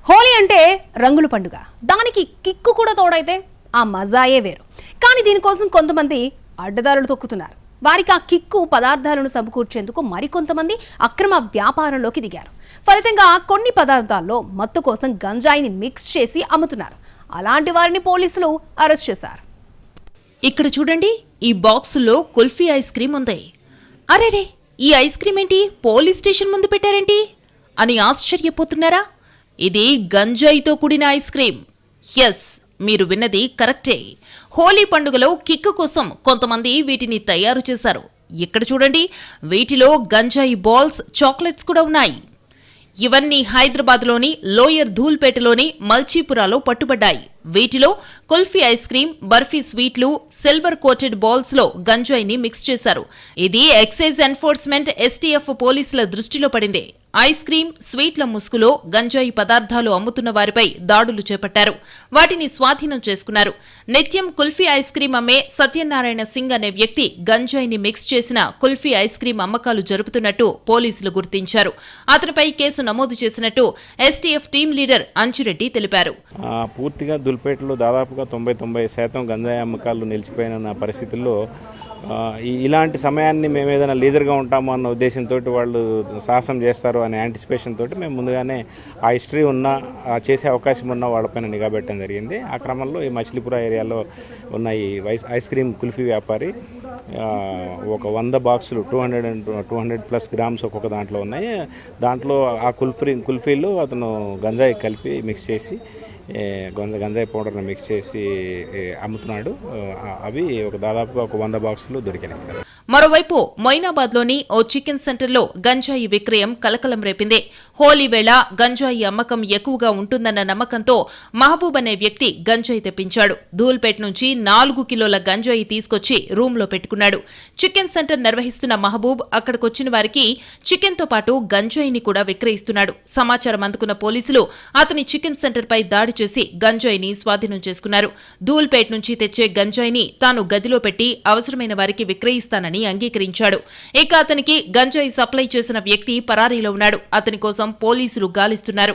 హోలీ అంటే రంగుల పండుగ. దానికి కిక్కు కూడా తోడైతే ఆ మజాయే వేరు. కానీ దీనికోసం కొంతమంది అడ్డదారులు తొక్కుతున్నారు. వారికి ఆ కిక్కు పదార్థాలను సమకూర్చేందుకు మరికొంతమంది అక్రమ వ్యాపారంలోకి దిగారు. ఫలితంగా కొన్ని పదార్థాల్లో మత్తు కోసం గంజాయిని మిక్స్ చేసి అమ్ముతున్నారు. అలాంటి వారిని పోలీసులు అరెస్ట్ చేశారు. ఇక్కడ చూడండి, ఈ బాక్సులో కుల్ఫీ ఐస్ క్రీమ్ ఉంది. అరేరే, ఈ ఐస్ క్రీమ్ ఏంటి పోలీస్ స్టేషన్ ముందు పెట్టారేంటి అని ఆశ్చర్యపోతున్నారా? ఇది గంజాయితో కూడిన ఐస్ క్రీమ్. ఎస్, మీరు విన్నది కరెక్టే. హోలీ పండుగలో కిక్కు కోసం కొంతమంది వీటిని తయారు చేశారు. ఇక్కడ చూడండి, వీటిలో గంజాయి బాల్స్, చాక్లెట్స్ కూడా ఉన్నాయి. ఇవన్నీ హైదరాబాద్లోని లోయర్ ధూల్పేటలోని మల్చీపురాలో పట్టుబడ్డాయి. వీటిలో కుల్ఫీ ఐస్ క్రీమ్, బర్ఫీ స్వీట్లు, సిల్వర్ కోటెడ్ బాల్స్ లో గంజాయిని మిక్స్ చేశారు. ఇది ఎక్సైజ్ ఎన్ఫోర్స్మెంట్ STF పోలీసుల దృష్టిలో పడింది. ఐస్ క్రీమ్, స్వీట్ల ముసుగులో గంజాయి పదార్థాలు అమ్ముతున్న వారిపై దాడులు చేపట్టారు. వాటిని స్వాధీనం చేసుకున్నారు. నిత్యం కుల్ఫీ ఐస్ క్రీమ్ అమ్మే సత్యనారాయణ సింగ్ అనే వ్యక్తి గంజాయిని మిక్స్ చేసిన కుల్ఫీ ఐస్ క్రీమ్ అమ్మకాలు జరుపుతున్నట్టు పోలీసులు గుర్తించారు. అతనిపై కేసు నమోదు చేసినట్టు STF టీమ్ లీడర్ అంచురెడ్డి తెలిపారు. పూర్తిగా దుల్పేటలో దాదాపుగా 90% గంజాయి అమ్మకాలు నిలిచిపోయిన పరిస్థితుల్లో ఇలాంటి సమయాన్ని మేము ఏదైనా లీజర్గా ఉంటాము అన్న ఉద్దేశంతో వాళ్ళు సాహసం చేస్తారు అనే యాంటిసిపేషన్ తోటి మేము ముందుగానే ఆ హిస్టరీ ఉన్న చేసే అవకాశం ఉన్న వాళ్ళపైన నిఘా పెట్టడం జరిగింది. ఆ క్రమంలో ఈ మచిలీపుర ఏరియాలో ఉన్న ఈ ఐస్ క్రీమ్ కుల్ఫీ వ్యాపారి ఒక 100 బాక్సులు 200+ గ్రామ్స్ ఒక్కొక్క దాంట్లో ఉన్నాయి. దాంట్లో ఆ కుల్ఫీలో అతను గంజాయి కలిపి మిక్స్ చేసి గంజాయి పౌడర్ని మిక్స్ చేసి అమ్ముతున్నాడు. అవి దాదాపుగా ఒక 100 బాక్సులు దొరికినాయి. మరోవైపు మొయినాబాద్లోని ఓ చికెన్ సెంటర్లో గంజాయి విక్రయం కలకలం రేపింది. హోలీ వేళ గంజాయి అమ్మకం ఎక్కువగా ఉంటుందన్న నమ్మకంతో మహబూబ్ అనే వ్యక్తి గంజాయి తెప్పించాడు. ధూల్పేట్ నుంచి 4 కిలోల గంజాయి తీసుకొచ్చి రూమ్లో పెట్టుకున్నాడు. చికెన్ సెంటర్ నిర్వహిస్తున్న మహబూబ్ అక్కడికొచ్చిన వారికి చికెన్తో పాటు గంజాయిని కూడా విక్రయిస్తున్నాడు. సమాచారం అందుకున్న పోలీసులు అతని చికెన్ సెంటర్పై దాడి చేసి గంజాయిని స్వాధీనం చేసుకున్నారు. ధూల్పేట్ నుంచి తెచ్చే గంజాయిని తాను గదిలో పెట్టి అవసరమైన వారికి విక్రయిస్తానని అంగీకరించాడు. ఇక అతనికి గంజాయి సప్లై చేసిన వ్యక్తి పరారీలో ఉన్నాడు. అతని కోసం పోలీసులు గాలిస్తున్నారు.